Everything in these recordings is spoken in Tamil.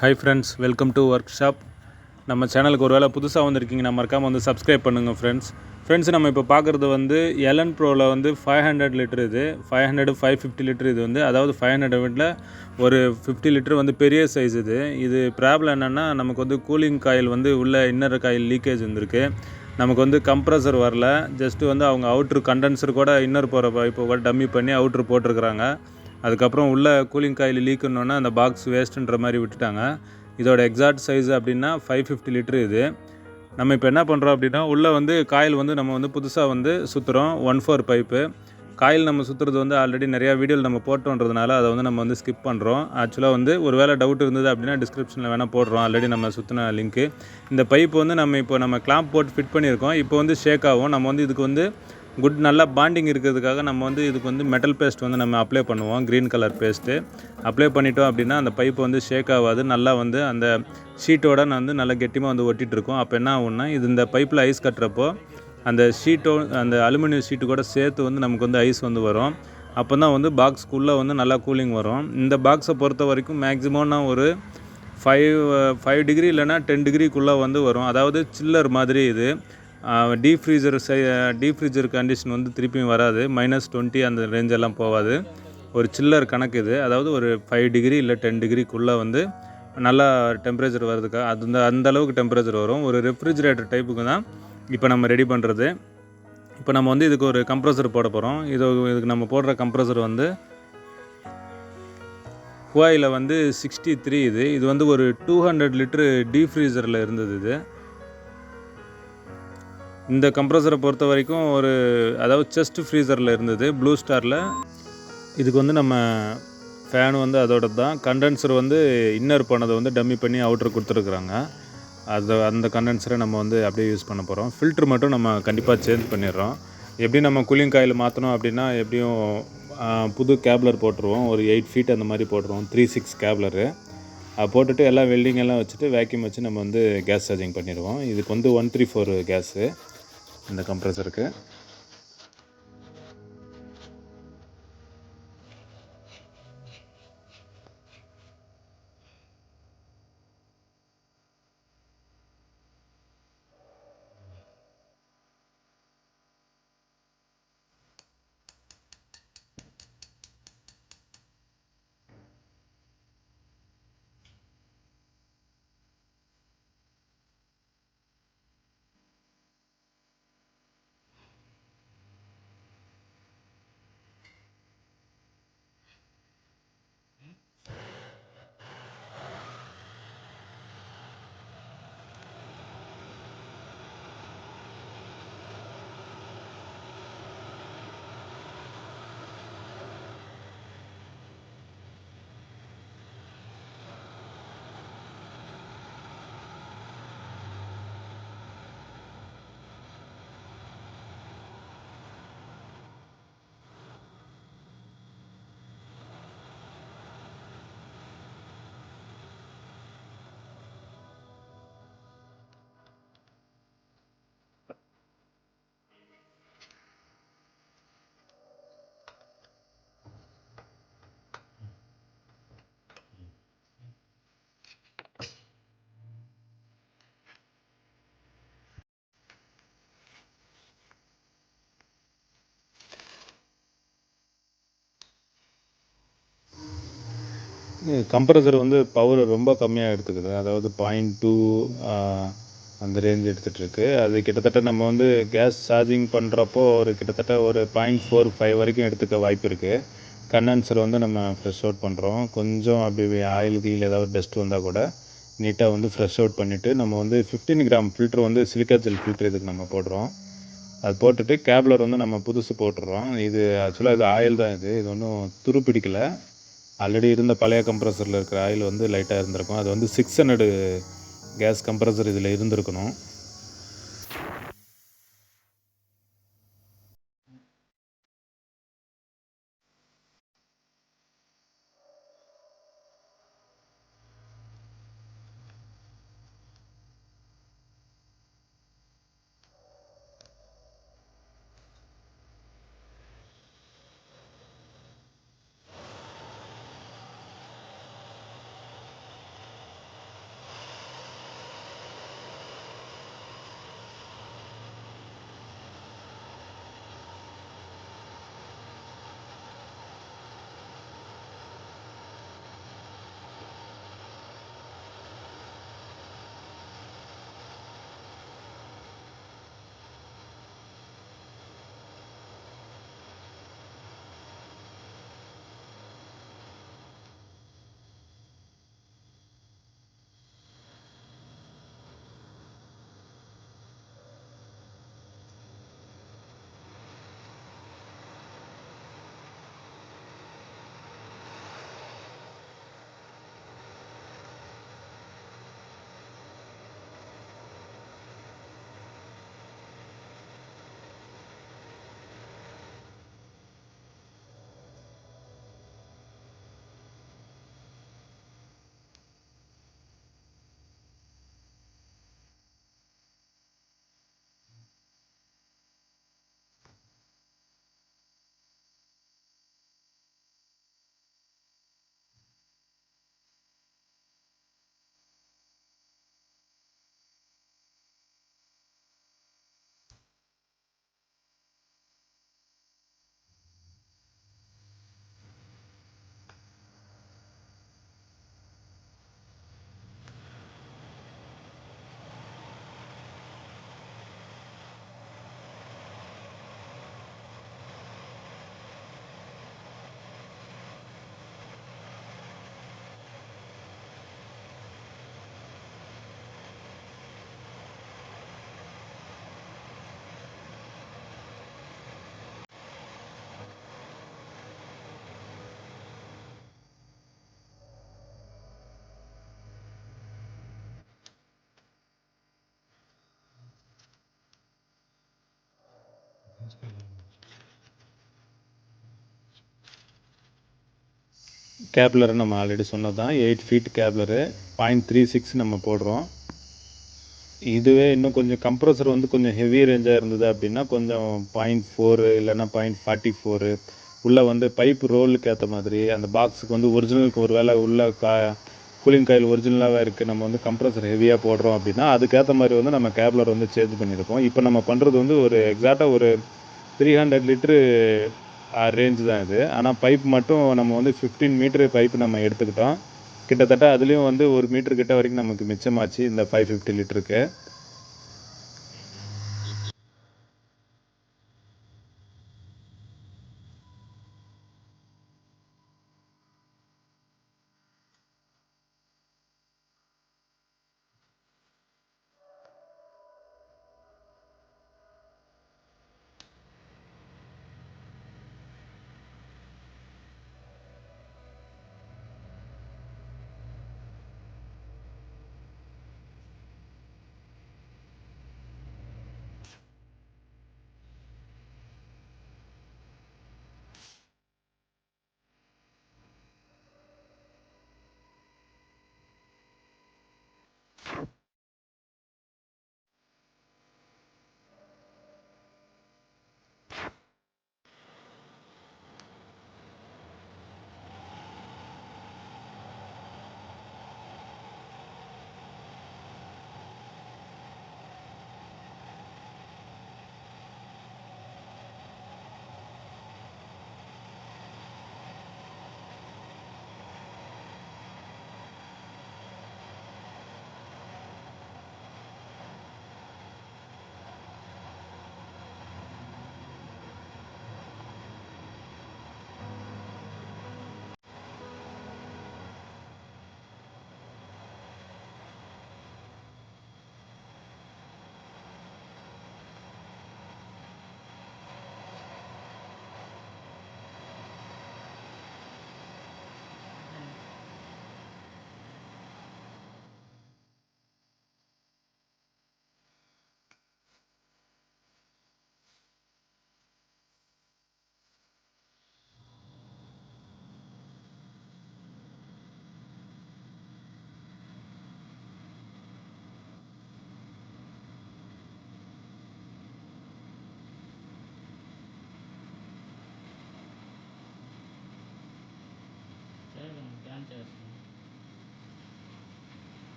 Hi friends, welcome to work shop. நம்ம சேனலுக்கு ஒரு வேளை புதுசாக வந்திருக்கீங்கன்னா மறக்காமல் வந்து சப்ஸ்கிரைப் பண்ணுங்கள் ஃப்ரெண்ட்ஸ். நம்ம இப்போ பார்க்குறது வந்து எலன் ப்ரோவில் வந்து 500 லிட்டர். இது 550 லிட்டர். இது வந்து அதாவது 500 வீட்டில் ஒரு 50 லிட்டர் வந்து பெரிய சைஸ். இது ப்ராப்ளம் என்னென்னா, நமக்கு வந்து கூலிங் காயில் வந்து உள்ள இன்னர் காயில் லீக்கேஜ் வந்திருக்கு. நமக்கு வந்து கம்ப்ரஸர் வரல. ஜஸ்ட்டு வந்து அவங்க அவுட்ரு கண்டென்சர் கூட இன்னர் போகிற பைப்பை கூட டம்மி பண்ணி அவுட்ரு போட்டிருக்கிறாங்க. அதுக்கப்புறம் உள்ள கூலிங் காயில் லீக்குன்னொன்னே அந்த பாக்ஸ் வேஸ்ட்டுன்ற மாதிரி விட்டுட்டாங்க. இதோட எக்ஸாக்ட் சைஸ் அப்படின்னா 550 லிட்டர். இது நம்ம இப்போ என்ன பண்ணுறோம் அப்படின்னா, உள்ளே வந்து காயில் வந்து நம்ம வந்து புதுசாக வந்து சுற்றுறோம். 1/4 பைப்பு காயில் நம்ம சுற்றுறது வந்து ஆல்ரெடி நிறையா வீடியோவில் நம்ம போட்டோன்றதுனால அதை வந்து நம்ம வந்து ஸ்கிப் பண்ணுறோம். ஆக்சுவலாக வந்து ஒரு வேளை டவுட் இருந்தது அப்படின்னா டிஸ்கிரிப்ஷனில் வேணால் போடுறோம், ஆல்ரெடி நம்ம சுற்றின லிங்க்கு. இந்த பைப்பு வந்து நம்ம கிளாம்ப் போட்டு ஃபிட் பண்ணியிருக்கோம். இப்போ வந்து ஷேக் ஆகும். நம்ம வந்து இதுக்கு வந்து நல்லா பாண்டிங் இருக்கிறதுக்காக நம்ம வந்து இதுக்கு வந்து மெட்டல் பேஸ்ட் வந்து நம்ம அப்ளை பண்ணுவோம். க்ரீன் கலர் பேஸ்ட்டு அப்ளை பண்ணிட்டோம் அப்படின்னா அந்த பைப்பு வந்து ஷேக் ஆகாது. நல்லா வந்து அந்த ஷீட்டோட வந்து நல்லா கெட்டியமாக வந்து ஒட்டிகிட்டு இருக்கும். அப்போ என்ன ஆகும்னா, இது இந்த பைப்பில் ஐஸ் கட்டுறப்போ அந்த அந்த அலுமினியம் ஷீட்டு கூட சேர்த்து வந்து நமக்கு வந்து ஐஸ் வந்து வரும். அப்போ தான் வந்து பாக்ஸ்க்குள்ளே வந்து நல்லா கூலிங் வரும். இந்த பாக்ஸை பொறுத்த வரைக்கும் மேக்ஸிமம்னா ஒரு 5 டிகிரி இல்லைனா 10 டிகிரிக்குள்ளே வந்து வரும். அதாவது சில்லர் மாதிரி. இது டீப் ஃப்ரீசர் கண்டிஷன் வந்து திருப்பியும் வராது. -20 அந்த ரேஞ்செல்லாம் போகாது. ஒரு சில்லர் கணக்கு இது. அதாவது ஒரு 5 டிகிரி இல்லை 10 டிகிரிக்குள்ளே வந்து நல்லா டெம்பரேச்சர் வர்றதுக்காக அந்த அளவுக்கு டெம்பரேச்சர் வரும். ஒரு ரெஃப்ரிஜிரேட்டர் டைப்புக்கு தான் இப்போ நம்ம ரெடி பண்ணுறது. இப்போ நம்ம வந்து இதுக்கு ஒரு கம்ப்ரஸர் போட போகிறோம். இதுக்கு நம்ம போடுற கம்ப்ரஸர் வந்து ஹுவாயில் வந்து 63. இது வந்து ஒரு 200 லிட்டரு டீப் ஃப்ரீசரில் இருந்தது. இந்த கம்ப்ரஸரை பொறுத்த வரைக்கும் அதாவது செஸ்ட் ஃப்ரீசரில் இருந்தது, ப்ளூ ஸ்டாரில். இதுக்கு வந்து நம்ம ஃபேன் வந்து அதோட தான். கண்டென்சர் வந்து இன்னர் பண்ணதை வந்து டம்மி பண்ணி அவுட்ரு கொடுத்துருக்குறாங்க. அந்த கண்டென்சரை நம்ம வந்து அப்படியே யூஸ் பண்ண போகிறோம். ஃபில்ட்ரு மட்டும் நம்ம கண்டிப்பாக சேஞ்ச் பண்ணிடுறோம். எப்படி நம்ம கூலிங் காயில் மாற்றணும் அப்படின்னா, எப்படியும் புது கேப்லர் போட்டுருவோம். ஒரு 8 ஃபீட் அந்த மாதிரி போட்டுருவோம். 3/6 கேப்லரு. அதை போட்டுட்டு எல்லாம் வெல்டிங் எல்லாம் வச்சுட்டு வேக்யூம் வச்சு நம்ம வந்து கேஸ் சார்ஜிங் பண்ணிடுவோம். இதுக்கு வந்து 134 கேஸு இந்த கம்ப்ரஸருக்கு. கம்ப்ரஸர் வந்து பவர் ரொம்ப கம்மியாக எடுத்துக்குது. அதாவது 0.2 அந்த ரேஞ்ச் எடுத்துகிட்ருக்கு. அது கிட்டத்தட்ட நம்ம வந்து கேஸ் சார்ஜிங் பண்ணுறப்போ கிட்டத்தட்ட ஒரு 0.45 வரைக்கும் எடுத்துக்க வாய்ப்பு இருக்குது. கண்டென்சர் வந்து நம்ம ஃப்ரெஷ் அவுட் பண்ணுறோம். கொஞ்சம் அப்படி ஆயில் கீழ் ஏதாவது டஸ்ட் வந்தால் கூட நீட்டாக வந்து ஃப்ரெஷ் அவுட் பண்ணிவிட்டு நம்ம வந்து 15 கிராம் ஃபில்ட்ரு வந்து சிலிக்கா ஜெல் ஃபில்ட்ரு இதுக்கு நம்ம போடுறோம். அது போட்டுட்டு கேப்லர் வந்து நம்ம புதுசு போட்டுடுறோம். இது ஆக்சுவலாக இது ஆயில் தான். இது ஒன்றும் துரு பிடிக்கலை. ஆல்ரெடி இருந்த பழைய கம்ப்ரஸரில் இருக்கிற ஆயில் வந்து லைட்டாக இருந்திருக்கும். அது வந்து 600 கேஸ் கம்ப்ரஸர் இதில் இருந்திருக்கணும். கேப்லரு நம்ம ஆல்ரெடி சொன்னது தான். 8 ஃபீட் கேப்லரு 0.36 நம்ம போடுறோம். இதுவே இன்னும் கொஞ்சம் கம்ப்ரஸர் வந்து கொஞ்சம் ஹெவி ரேஞ்சாக இருந்தது அப்படின்னா கொஞ்சம் 0.4 இல்லைன்னா 0.44 உள்ளே வந்து பைப் ரோலுக்கு ஏற்ற மாதிரி அந்த பாக்ஸுக்கு வந்து ஒரிஜினலுக்கு ஒரு வேளை உள்ள கூலிங் காயில் ஒரிஜினலாகவே இருக்குது, நம்ம வந்து கம்ப்ரஸர் ஹெவியாக போடுறோம் அப்படின்னா அதுக்கேற்ற மாதிரி வந்து நம்ம கேப்லர் வந்து சேஞ்ச் பண்ணியிருப்போம். இப்போ நம்ம பண்ணுறது வந்து ஒரு எக்ஸாக்டாக ஒரு 300 லிட்ரு ரேஞ்சு தான் இது. ஆனால் பைப் மட்டும் நம்ம வந்து 15 மீட்ரு பைப்பு நம்ம எடுத்துக்கிட்டோம். கிட்டத்தட்ட அதுலேயும் வந்து 1 மீட்ரு கிட்ட வரைக்கும் நமக்கு மிச்சமாச்சு இந்த 550 லிட்டருக்கு.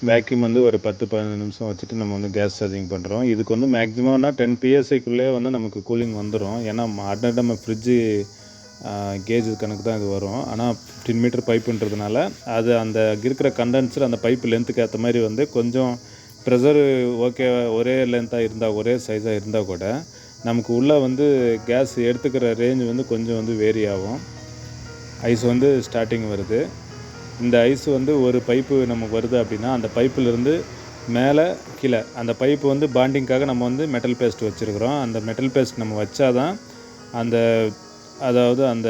வேக்யூம் வந்து ஒரு 10-15 நிமிஷம் வச்சுட்டு நம்ம வந்து கேஸ் சார்ஜிங் பண்ணுறோம். இதுக்கு வந்து மேக்ஸிமம்னா 10 PSIக்குள்ளே வந்து நமக்கு கூலிங் வந்துடும். ஏன்னா நம்ம ஃப்ரிட்ஜு கேஜ் கணக்கு தான் இது வரும். ஆனால் 15 மீட்டர் பைப்புன்றதுனால அது அந்த இருக்கிற கண்டென்சர் அந்த பைப்பு லென்த்துக்கு ஏற்ற மாதிரி வந்து கொஞ்சம் ப்ரெஷரு ஓகே ஒரே லென்த்தாக இருந்தால் ஒரே சைஸாக இருந்தால் கூட நமக்கு உள்ளே வந்து கேஸ் எடுத்துக்கிற ரேஞ்ச் வந்து கொஞ்சம் வந்து வேரி ஆகும். ஐஸ் வந்து ஸ்டார்டிங் வருது. இந்த ஐஸ் வந்து ஒரு பைப்பு நமக்கு வருது அப்படின்னா அந்த பைப்பிலிருந்து மேலே கீழே அந்த பைப்பு வந்து பாண்டிங்காக நம்ம வந்து மெட்டல் பேஸ்ட் வச்சுருக்குறோம். அந்த மெட்டல் பேஸ்ட் நம்ம வச்சாதான் அந்த அதாவது அந்த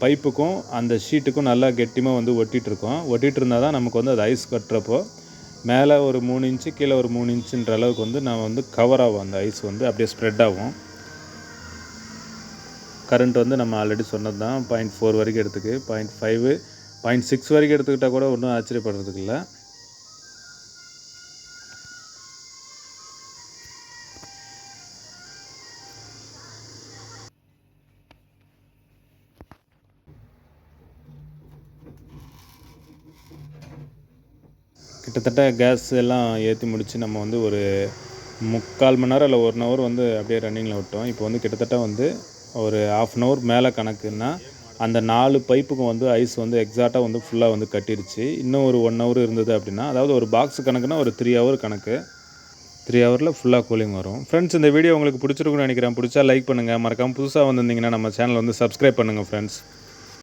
பைப்புக்கும் அந்த ஷீட்டுக்கும் நல்லா கெட்டியமாக வந்து ஒட்டிகிட்ருக்கோம். ஒட்டிகிட்டு இருந்தால் தான் நமக்கு வந்து அது ஐஸ் கட்டுறப்போ மேலே ஒரு 3 இன்ச்சு கீழே ஒரு 3 இன்ச்சுன்ற அளவுக்கு வந்து நம்ம வந்து கவர் ஆகும். அந்த ஐஸ் வந்து அப்படியே ஸ்ப்ரெட் ஆகும். கரண்ட் வந்து நம்ம ஆல்ரெடி சொன்னது தான் 0.4 வரைக்கும் எடுத்துக்கு 0.5 0.6 வரைக்கும் எடுத்துக்கிட்டால் கூட ஒன்றும் ஆச்சரியப்படுறதுக்கு இல்லை. கிட்டத்தட்ட கேஸ் எல்லாம் ஏற்றி முடித்து நம்ம வந்து ஒரு 3/4 மணி நேரம் இல்லை 1 ஹவர் வந்து அப்படியே ரன்னிங்கில் விட்டோம். இப்போ வந்து கிட்டத்தட்ட வந்து ஒரு 1/2 அன் ஹவர் மேலே கணக்குன்னா அந்த 4 பைப்புக்கும் வந்து ஐஸ் வந்து எக்ஸாக்டாக வந்து ஃபுல்லாக வந்து கட்டிடுச்சு. இன்னும் ஒரு 1 ஹவர் இருந்தது அப்படின்னா, அதாவது ஒரு பாக்ஸ் கணக்குன்னா ஒரு 3 ஹவர் கணக்கு. 3 ஹவரில் ஃபுல்லாக கூலிங் வரும். ஃப்ரெண்ட்ஸ், இந்த வீடியோ உங்களுக்கு பிடிச்சிருக்குன்னு நினைக்கிறேன். பிடிச்சா லைக் பண்ணுங்கள். மறக்காமல் புதுசாக வந்திருந்தீங்கன்னா நம்ம சேனல் வந்து சப்ஸ்கிரைப் பண்ணுங்கள் ஃப்ரெண்ட்ஸ்.